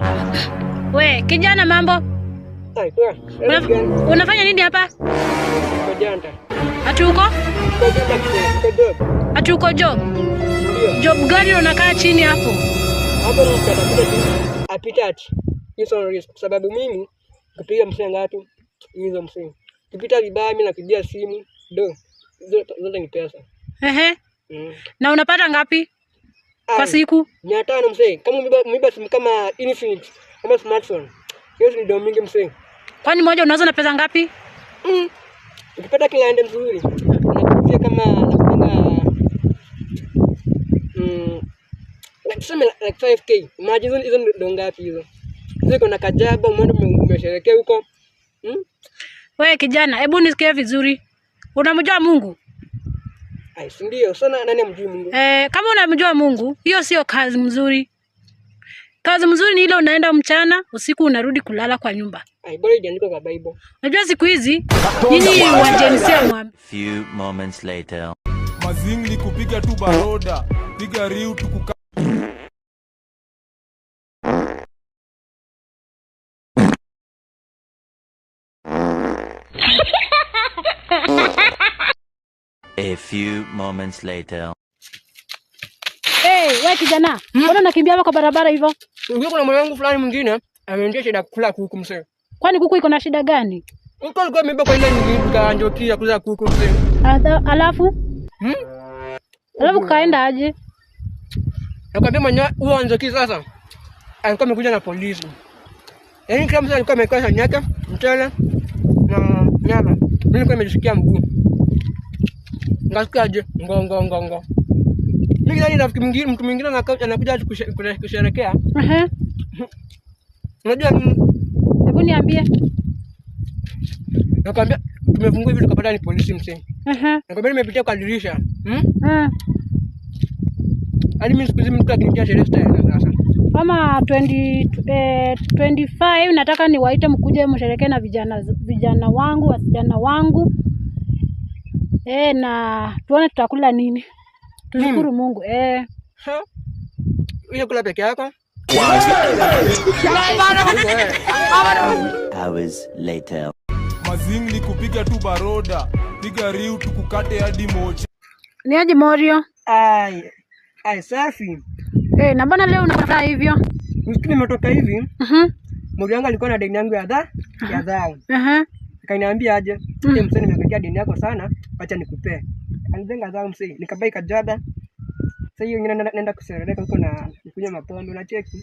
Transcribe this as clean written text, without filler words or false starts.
We, kijana mambo? Unafanya nini hapa? Hatuko? Hatuko job. Job gani unakaa chini hapo? Hapo ni nitakuja tu apitati. Hizo risk kwa sababu mimi kupiga msee ngapi hizo msee. Kipita vibaya mimi napigia simu zote ni pesa. Ehe. Na unapata ngapi kwa siku? 500 msee. Kama umeiba simu kama Infinix kama smartphone. Hiyo ni ndio mingi msee. Kwani moja unauza na pesa ngapi? Ukipata kilaende nzuri unakuja kama nakupanga like 5k. Imagine hizo ndio ngapi hizo? Hizo kuna kajaba mwendo umesherekea huko. Wewe kijana, hebu nisikie vizuri. Unamjua Mungu? Ai, si ndio. Sana nani amjui Mungu? Kama unamjua Mungu, hiyo sio kazi mzuri. Kazi mzuri ni ile unaenda mchana, usiku unarudi kulala kwa nyumba. Ai, bora iandikwe kwa Bible. Unajua siku hizi nyinyi wajenisia mwami. Few moments later. Mazingli kupiga tu baroda, piga riu tukuka. A few moments later. Wewe kijana, mbona unakimbia hapa kwa barabara hivyo? Kuna mwanangu fulani mwingine ameniambia shida kula kuku msee. Kwani kuku iko na shida gani? Huko alikuwa amebeba kwa ile nyingine kaanjokia kula kuku msee. Alafu? Alafu kaenda aje? Nakwambia manya huo anjoki sasa. Alikuwa amekuja na polisi. Yaani kama msee alikuwa amekosa nyaka, mchele na nyama. Mimi nilikuwa nimejisikia mguu. Ngasikiaje? Ngo. Mimi ndani rafiki mwingine mtu mwingine anakuja kusherehekea. Unajua hebu niambie. Nakwambia tumefungua hivi tukapata ni polisi msee. Nakwambia nimepitia kwa dirisha. Hadi mimi siku hizi mtu akinitia sherehe sasa. Kama 25 nataka niwaite mkuje msherehekee na vijana wangu, wasichana wangu. Na tuone tutakula nini. Tushukuru Mungu. Wewe kula peke yako? Hours later. Mazingli kupiga tu baroda, piga riu tukukate hadi moja. Ni aje Morio? Ai safi. Na mbona leo unakaa hivyo? Mimi nimetoka hivi. Morio yangu alikuwa na deni yangu ya dhao. Akaniambia aje, msee nimekuwekea deni yako sana, acha nikupe. Anizenga dhao msee, nikabai kajada. Sasa hiyo nyingine naenda kusherehekea huko na kunywa mapombe na cheki.